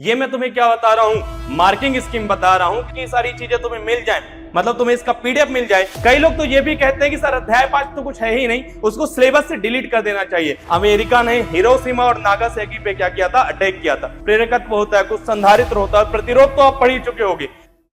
ये मैं तुम्हें क्या बता रहा हूँ, मार्किंग स्कीम बता रहा हूँ कि ये सारी चीजें तुम्हें मिल जाए, मतलब तुम्हें इसका पीडीएफ मिल जाए। कई लोग तो ये भी कहते हैं कि सर अध्याय 5 तो कुछ है ही नहीं, उसको सिलेबस से डिलीट कर देना चाहिए। अमेरिका ने हिरोशिमा और नागासाकी पे क्या किया था, अटैक किया था। प्रेरकत्व होता है, कुछ संधारित्र होता है, प्रतिरोध तो आप पढ़ ही चुके होंगे।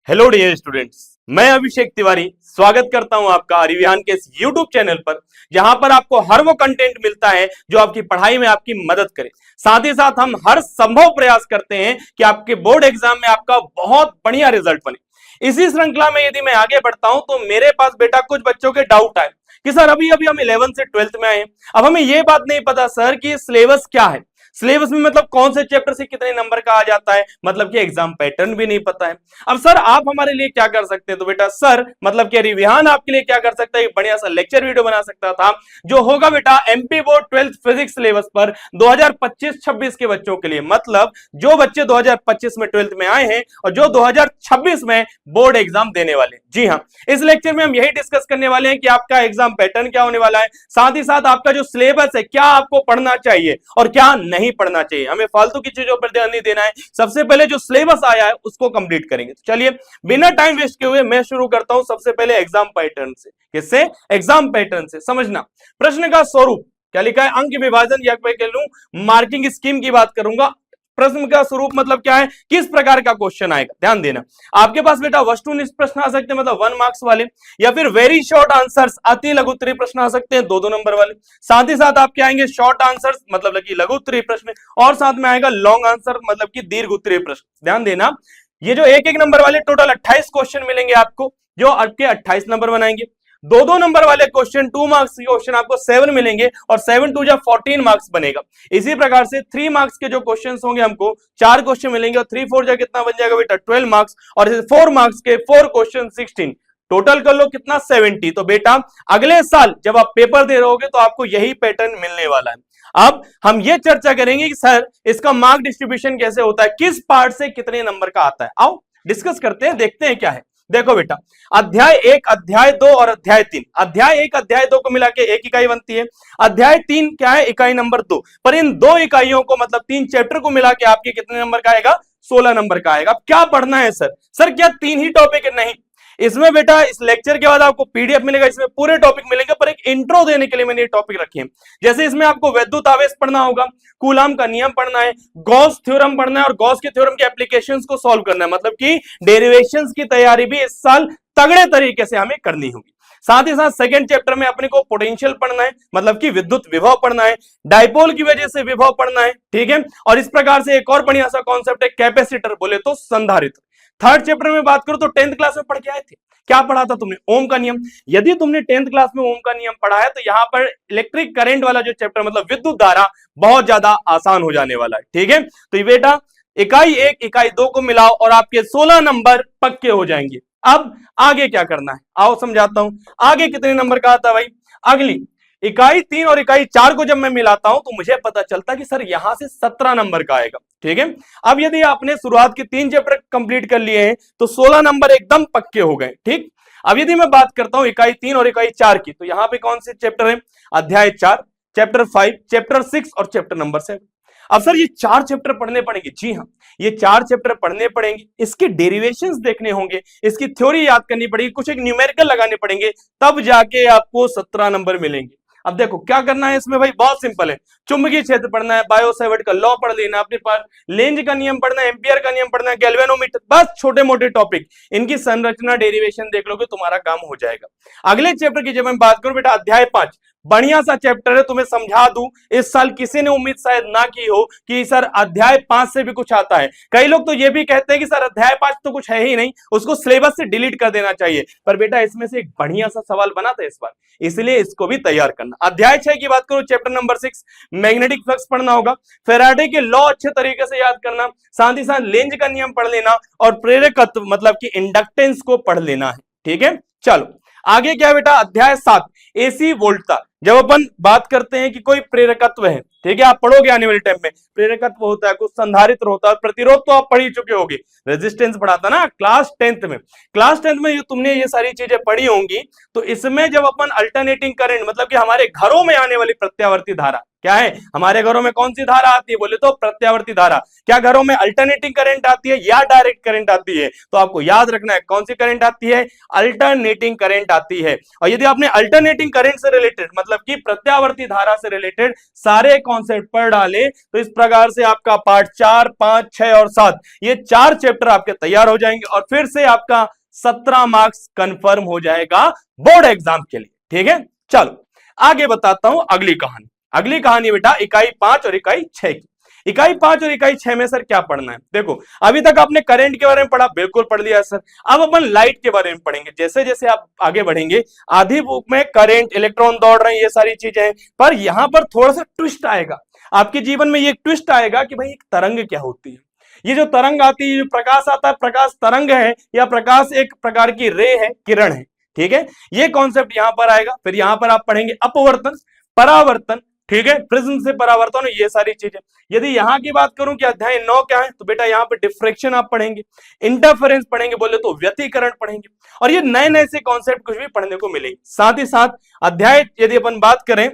हेलो डियर स्टूडेंट्स, मैं अभिषेक तिवारी स्वागत करता हूं आपका आर्यविहान के इस YouTube चैनल पर, जहां पर आपको हर वो कंटेंट मिलता है जो आपकी पढ़ाई में आपकी मदद करे। साथ ही साथ हम हर संभव प्रयास करते हैं कि आपके बोर्ड एग्जाम में आपका बहुत बढ़िया रिजल्ट बने। इसी श्रृंखला में यदि मैं आगे बढ़ता हूं तो मेरे पास बेटा कुछ बच्चों के डाउट आए कि सर अभी अभी हम 11th से 12th में आए, अब हमें यह बात नहीं पता सर कि सिलेबस क्या है। सिलेबस में मतलब कौन से चैप्टर से कितने नंबर का आ जाता है, मतलब कि एग्जाम पैटर्न भी नहीं पता है। अब सर आप हमारे लिए क्या कर सकते हैं, तो बेटा सर मतलब कि आर्यविहान आपके लिए क्या कर सकता है, बढ़िया सा लेक्चर वीडियो बना सकता था जो होगा बेटा MP board 12th physics syllabus पर 2025-26 के बच्चों के लिए, मतलब जो बच्चे 2025 में 12th में आए हैं और जो 2026 में बोर्ड एग्जाम देने वाले हैं। जी हाँ, इस लेक्चर में हम यही डिस्कस करने वाले हैं कि आपका एग्जाम पैटर्न क्या होने वाला है, साथ ही साथ आपका जो सिलेबस है क्या आपको पढ़ना चाहिए और क्या नहीं पढ़ना चाहिए। हमें फालतू की चीजों पर ध्यान नहीं देना है, सबसे पहले जो सिलेबस आया है उसको कंप्लीट करेंगे। तो चलिए बिना टाइम वेस्ट किए हुए मैं शुरू करता हूं सबसे पहले एग्जाम पैटर्न से। किससे? एग्जाम पैटर्न से। समझना, प्रश्न का स्वरूप क्या लिखा है, अंक विभाजन या कह लूं मार्किंग स्कीम की बात करूंगा। प्रश्न का स्वरूप मतलब क्या है, किस प्रकार का क्वेश्चन आएगा, ध्यान देना। आपके पास बेटा वस्तुनिष्ठ प्रश्न आ सकते हैं, मतलब 1 मार्क्स वाले, या फिर वेरी शॉर्ट आंसर्स अति लघु उत्तरीय प्रश्न आ सकते हैं 2-2 नंबर वाले। साथ ही साथ आपके आएंगे शॉर्ट आंसर्स मतलब कि लघु उत्तरीय प्रश्न, और साथ में आएगा लॉन्ग आंसर मतलब कि दीर्घ उत्तरीय प्रश्न। ध्यान देना, ये जो 1-1 नंबर वाले टोटल 28 क्वेश्चन मिलेंगे आपको, जो आपके 28 नंबर बनाएंगे। 2-2 नंबर वाले क्वेश्चन 2 मार्क्स के क्वेश्चन आपको 7 मिलेंगे और 7 2 14 मार्क्स बनेगा। इसी प्रकार से 3 मार्क्स के जो क्वेश्चंस होंगे हमको 4 क्वेश्चन मिलेंगे और 3 4 जा कितना बन जाएगा बेटा 12 मार्क्स, और 4 मार्क्स के 4 क्वेश्चन 16, टोटल कर लो कितना 70। तो बेटा अगले साल जब आप पेपर दे रहोगे तो आपको यही पैटर्न मिलने वाला है। अब हम ये चर्चा करेंगे कि सर इसका मार्क डिस्ट्रीब्यूशन कैसे होता है, किस पार्ट से कितने नंबर का आता है। आओ डिस्कस करते हैं, देखते हैं क्या है। देखो बेटा, अध्याय 1, अध्याय 2 और अध्याय 3। अध्याय 1 अध्याय 2 को मिला के 1 इकाई बनती है। अध्याय 3 क्या है, इकाई नंबर 2। पर इन 2 इकाइयों को मतलब 3 चैप्टर को मिला के आपके कितने नंबर का आएगा, 16 नंबर का आएगा। अब क्या पढ़ना है सर क्या 3 ही टॉपिक है? नहीं, इसमें बेटा इस लेक्चर के बाद आपको पीडीएफ मिलेगा, इसमें पूरे टॉपिक मिलेंगे, पर एक इंट्रो देने के लिए मैंने ये टॉपिक रखे हैं। जैसे इसमें आपको वैद्युत आवेश पढ़ना होगा, कूलाम का नियम पढ़ना है, गॉस थ्योरम पढ़ना है और गॉस के थ्योरम के एप्लीकेशंस को सॉल्व करना है, मतलब कि डेरिवेशंस की तैयारी भी इस साल तगड़े तरीके से हमें करनी होगी। साथ ही साथ सेकंड चैप्टर में अपने को पोटेंशियल पढ़ना है, मतलब कि विद्युत विभव पढ़ना है, डायपोल की वजह से विभव पढ़ना है, ठीक है। और इस प्रकार से एक और बढ़िया सा कॉन्सेप्ट है कैपेसिटर, बोले तो संधारित्र। थर्ड चैप्टर में बात करूं तो 10th क्लास में पढ़ के आए थे, क्या पढ़ा था तुमने? ओम का नियम। यदि तुमने 10th क्लास में ओम का नियम पढ़ा है तो यहां पर इलेक्ट्रिक करंट वाला जो चैप्टर मतलब विद्युत धारा बहुत ज्यादा आसान हो जाने वाला है, ठीक है। तो ये बेटा इकाई 1 इकाई 2 को मिलाओ और आपके 16 नंबर पक्के हो जाएंगे। अब आगे क्या करना है, आओ समझाता हूं। आगे कितने नंबर का आता है भाई, अगली इकाई 3 और इकाई 4 को जब मैं मिलाता हूं तो मुझे पता चलता कि सर यहां से 17 नंबर का आएगा, ठीक है। अब यदि आपने शुरुआत के 3 चैप्टर कंप्लीट कर लिए हैं तो 16 नंबर एकदम पक्के हो गए, ठीक। अब यदि मैं बात करता हूं इकाई 3 और इकाई 4 की, तो यहां पे कौन से चैप्टर है, अध्याय 4, चैप्टर 5, चैप्टर 6 और चैप्टर नंबर 7। अब सर ये 4 चैप्टर पढ़ने पड़ेंगे, जी हाँ ये 4 चैप्टर पढ़ने पड़ेंगे, इसके डेरिवेशंस देखने होंगे, इसकी थ्योरी याद करनी पड़ेगी, कुछ एक न्यूमेरिकल लगाने पड़ेंगे, तब जाके आपको 17 नंबर मिलेंगे। अब देखो क्या करना है इसमें भाई, बहुत सिंपल है। चुंबकीय क्षेत्र पढ़ना है, बायो सेवर्ट का लॉ पढ़ लेना, अपने पास लेंज का नियम पढ़ना है, एम्पियर का नियम पढ़ना है, गैल्वेनोमीटर, बस छोटे मोटे टॉपिक, इनकी संरचना डेरिवेशन देख लोगे तुम्हारा काम हो जाएगा। अगले चैप्टर की जब मैं बात करूं बेटा, अध्याय 5 बढ़िया सा चैप्टर है, तुम्हें समझा दूं, इस साल किसी ने उम्मीद शायद ना की हो कि सर अध्याय 5 से भी कुछ आता है। कई लोग तो ये भी कहते हैं कि सर अध्याय 5 तो कुछ है ही नहीं, उसको सिलेबस से डिलीट कर देना चाहिए, पर बेटा इसमें से एक बढ़िया सा सवाल बना था इस बार, इसलिए इसको भी तैयार करना। अध्याय 6 की बात करूं, चैप्टर नंबर 6 मैग्नेटिक फ्लक्स पढ़ना होगा, फैराडे के लॉ अच्छे तरीके से याद करना, साथ ही साथ लेंज का नियम पढ़ लेना और प्रेरकत्व मतलब कि इंडक्टेंस को पढ़ लेना है, ठीक है। चलो आगे क्या बेटा, अध्याय 7 एसी वोल्टता। जब अपन बात करते हैं कि कोई प्रेरकत्व है, ठीक है, आप पढ़ोगे आने वाले टाइम में, प्रेरकत्व होता है, कुछ संधारित्र होता है, प्रतिरोध तो आप पढ़ ही चुके होंगे, रेजिस्टेंस पढ़ा था ना क्लास 10th में। क्लास 10th में तुमने ये सारी चीजें पढ़ी होंगी, तो इसमें जब अपन अल्टरनेटिंग करंट मतलब कि हमारे घरों में आने वाली प्रत्यावर्ती धारा, क्या है, हमारे घरों में कौन सी धारा आती है, बोले तो प्रत्यावर्ती धारा। क्या घरों में अल्टरनेटिंग करंट आती है या डायरेक्ट करंट आती है, तो आपको याद रखना है कौन सी करंट आती है, अल्टरनेटिंग करंट आती है। और यदि आपने अल्टरनेटिंग करंट से रिलेटेड मतलब कि प्रत्यावर्ती धारा से रिलेटेड सारे कॉन्सेप्ट पढ़ डाले, तो इस प्रकार से आपका पार्ट 4, 5, 6 और 7 ये 4 चैप्टर आपके तैयार हो जाएंगे और फिर से आपका 17 मार्क्स कंफर्म हो जाएगा बोर्ड एग्जाम के लिए। ठीक है, चलो आगे बताता हूं अगली कहानी। अगली कहानी बेटा इकाई 5 और इकाई 6 की। इकाई 5 और इकाई 6 में सर क्या पढ़ना है, देखो अभी तक आपने करंट के बारे में पढ़ा, बिल्कुल पढ़ लिया सर। अब अपन लाइट के बारे में पढ़ेंगे। जैसे जैसे आप आगे बढ़ेंगे, आधी बुक में करंट, इलेक्ट्रॉन दौड़ रहे हैं, ये सारी चीजें हैं, पर यहां पर थोड़ा सा ट्विस्ट आएगा आपके जीवन में। ये ट्विस्ट आएगा कि भाई एक तरंग क्या होती है। ये जो तरंग आती है, जो प्रकाश आता है, प्रकाश तरंग है या प्रकाश एक प्रकार की रे है, किरण है। ठीक है, ये कॉन्सेप्ट यहां पर आएगा। फिर यहां पर आप पढ़ेंगे अपवर्तन, परावर्तन, ठीक है, प्रिज्म से परावर्तन, ये सारी चीजें। यदि यहां की बात करूं कि अध्याय 9 क्या है, तो बेटा यहां पे डिफ्रेक्शन आप पढ़ेंगे, इंटरफेरेंस पढ़ेंगे, बोले तो व्यतिकरण पढ़ेंगे, और ये नए नए से कॉन्सेप्ट कुछ भी पढ़ने को मिलेंगे। साथ ही साथ अध्याय यदि अपन बात करें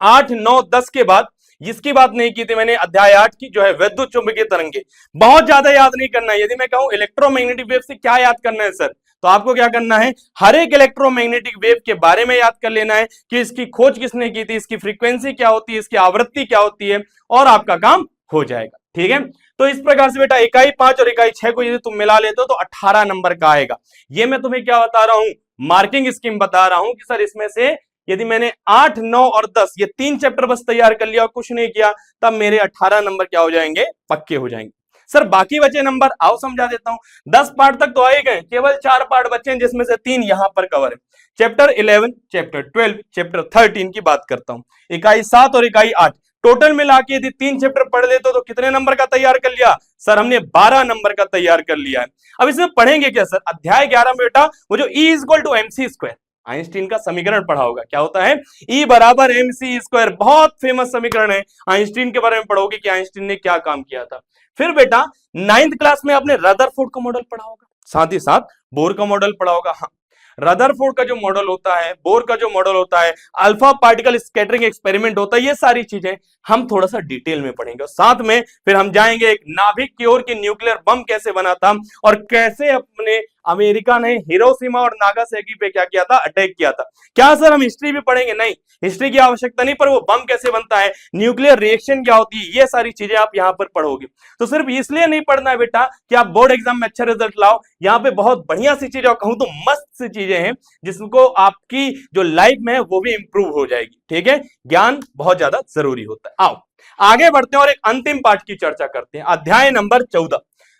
8, 9, 10 के बाद, जिसकी बात नहीं की थी मैंने, अध्याय 8 की जो है विद्युत चुंबकीय तरंगे, बहुत ज्यादा याद नहीं करना है। यदि मैं कहूं इलेक्ट्रोमैग्नेटिक वेव से क्या याद करना है सर, तो आपको क्या करना है, हर एक इलेक्ट्रोमैग्नेटिक वेव के बारे में याद कर लेना है कि इसकी खोज किसने की थी, इसकी फ्रीक्वेंसी क्या होती है, इसकी आवृत्ति क्या होती है, और आपका काम हो जाएगा। ठीक है, तो इस प्रकार से बेटा इकाई 5 और इकाई 6 को यदि तुम मिला लेते हो तो 18 नंबर का आएगा। ये मैं तुम्हें क्या बता रहा हूं, मार्किंग स्कीम बता रहा हूं कि सर इसमें से यदि मैंने 8, 9 और 10 ये 3 चैप्टर बस तैयार कर लिया और कुछ नहीं किया, तब मेरे 18 नंबर क्या हो जाएंगे, पक्के हो जाएंगे। सर बाकी बचे नंबर आओ समझा देता हूं। 10 पार्ट तक तो आ ही गए, केवल 4 पार्ट बचे हैं, जिसमें से 3 यहां पर कवर है। चैप्टर 11, चैप्टर 12, चैप्टर 13 की बात करता हूं। इकाई 7 और इकाई 8 टोटल मिला के यदि 3 चैप्टर पढ़ लेते तो कितने नंबर का तैयार कर लिया सर, हमने 12 नंबर का तैयार कर लिया है। अब इसमें पढ़ेंगे क्या सर, अध्याय 11 में बेटा वो जो E = mc², आइंस्टीन का समीकरण पढ़ा होगा, क्या होता है, E = mc², बहुत फेमस समीकरण है। आइंस्टीन के बारे में पढ़ोगे कि आइंस्टीन ने क्या काम किया था। फिर बेटा 9th क्लास में आपने रदरफोर्ड का मॉडल पढ़ा होगा, साथ ही साथ बोर का मॉडल पढ़ा होगा। हाँ, रदरफोर्ड का जो मॉडल होता है, बोर का जो मॉडल होता है, अल्फा पार्टिकल स्कैटरिंग एक्सपेरिमेंट होता है, ये सारी चीजें हम थोड़ा सा डिटेल में पढ़ेंगे। और साथ में फिर हम जाएंगे एक नाभिक की ओर, की न्यूक्लियर बम कैसे बना था और कैसे अपने अमेरिका ने हिरोशिमा और नागासाकी पे क्या किया था, अटैक किया था। क्या सर हम हिस्ट्री भी पढ़ेंगे, नहीं हिस्ट्री की आवश्यकता नहीं, पर वो बम कैसे बनता है, न्यूक्लियर रिएक्शन क्या होती है, ये सारी चीजें आप यहाँ पर पढ़ोगे। तो सिर्फ इसलिए नहीं पढ़ना है बेटा कि आप बोर्ड एग्जाम में अच्छा रिजल्ट लाओ, यहाँ पे बहुत बढ़िया सी चीजें, कहूं तो मस्त सी चीजें हैं जिसको आपकी जो लाइफ में है वो भी इंप्रूव हो जाएगी। ठीक है, ज्ञान बहुत ज्यादा जरूरी होता है। आओ आगे बढ़ते हैं और एक अंतिम पार्ट की चर्चा करते हैं, अध्याय नंबर 14,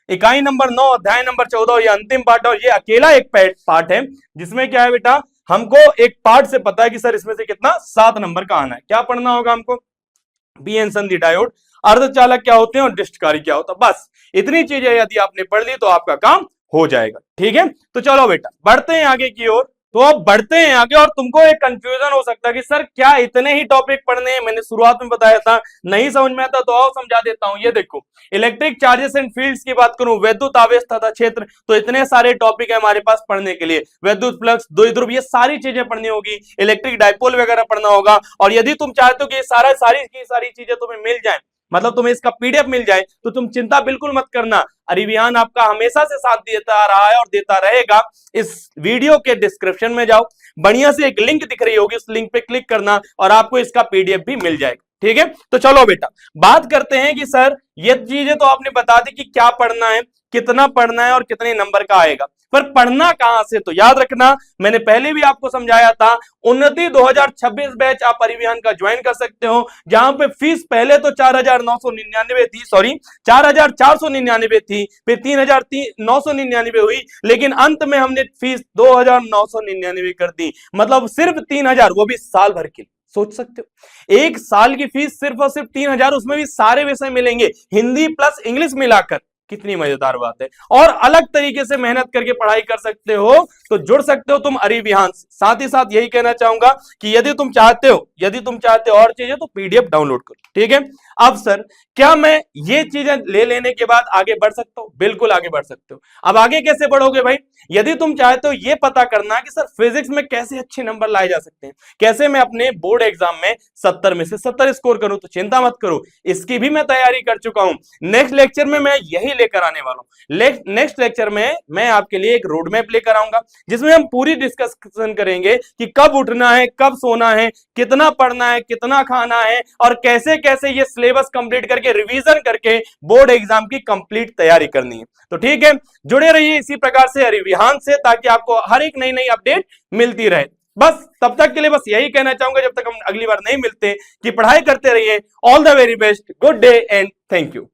इकाई नंबर 9, अध्याय नंबर 14, और ये अंतिम पार्ट और ये अकेला एक पार्ट है जिसमें क्या है बेटा, हमको एक पार्ट से पता है कि सर इसमें से कितना 7 नंबर का आना है। क्या पढ़ना होगा हमको, पीएन संधि डायोड, अर्धचालक क्या होते हैं और डिस्टकारी क्या होता है, बस इतनी चीजें यदि आपने पढ़ ली तो आपका काम हो जाएगा। ठीक है, तो चलो बेटा बढ़ते हैं आगे की ओर। तो अब बढ़ते हैं आगे, और तुमको एक कंफ्यूजन हो सकता है कि सर क्या इतने ही टॉपिक पढ़ने हैं, मैंने शुरुआत में बताया था, नहीं समझ में आता तो आओ समझा देता हूं। ये देखो इलेक्ट्रिक चार्जेस एंड फील्ड्स की बात करूं, विद्युत आवेश तथा क्षेत्र, तो इतने सारे टॉपिक है हमारे पास पढ़ने के लिए। विद्युत फ्लक्स, द्विध्रुव, ये सारी चीजें पढ़नी होगी, इलेक्ट्रिक डाइपोल वगैरह पढ़ना होगा। और यदि तुम चाहते हो कि सारी चीजें तुम्हें मिल जाए, मतलब तुम्हें इसका पीडीएफ मिल जाए, तो तुम चिंता बिल्कुल मत करना। अरिविहान आपका हमेशा से साथ देता रहा है और देता रहेगा। इस वीडियो के डिस्क्रिप्शन में जाओ, बढ़िया से एक लिंक दिख रही होगी, उस लिंक पे क्लिक करना और आपको इसका पीडीएफ भी मिल जाएगा। ठीक है, तो चलो बेटा बात करते हैं कि सर ये चीजें तो आपने बता दी कि क्या पढ़ना है, कितना पढ़ना है और कितने नंबर का आएगा, पर पढ़ना कहां से, तो याद रखना मैंने पहले भी आपको समझाया था, उन्नति 2026 बैच आप अरिविहान का ज्वाइन कर सकते हो, जहां पे फीस पहले तो 4,999 थी, सॉरी 4,499 थी, फिर 3,999 हुई, लेकिन अंत में हमने फीस 2,999 कर दी, मतलब सिर्फ 3,000, वो भी साल भर के लिए। सोच सकते हो एक साल की फीस सिर्फ और सिर्फ 3,000, उसमें भी सारे विषय मिलेंगे, हिंदी प्लस इंग्लिश मिलाकर। कितनी मजेदार बात है, और अलग तरीके से मेहनत करके पढ़ाई कर सकते हो, तो जुड़ सकते हो तुम अरिविहान से। साथ ही साथ यही कहना चाहूंगा कि यदि तुम चाहते हो और चीजें, तो पीडीएफ डाउनलोड करो। ठीक है, अब सर क्या मैं ये चीजें ले लेने के बाद आगे बढ़ सकता हूं? बिल्कुल आगे बढ़ सकते हो। अब आगे कैसे बढ़ोगे भाई? यदि तुम चाहते हो ये पता करना कि सर फिजिक्स में कैसे अच्छे नंबर लाए जा सकते हैं, कैसे मैं अपने बोर्ड एग्जाम में 70 में से 70 स्कोर करूं, तो चिंता मत करो, इसकी भी मैं तैयारी कर चुका हूं। नेक्स्ट लेक्चर में मैं यही लेकर आने वाला हूं। नेक्स्ट लेक्चर में मैं आपके लिए एक रोड मैप लेकर आऊंगा, जिसमें हम पूरी डिस्कशन करेंगे कि कब उठना है, कब सोना है, कितना पढ़ना है, कितना खाना है, और कैसे कैसे ये सिलेबस कंप्लीट करके रिवीजन करके बोर्ड एग्जाम की कंप्लीट तैयारी करनी है। तो ठीक है, जुड़े रहिए इसी प्रकार से रिविहान से, ताकि आपको हर एक नई नई अपडेट मिलती रहे। बस तब तक के लिए बस यही कहना चाहूंगा, जब तक हम अगली बार नहीं मिलते, कि पढ़ाई करते रहिए। All the very best, good day and thank you.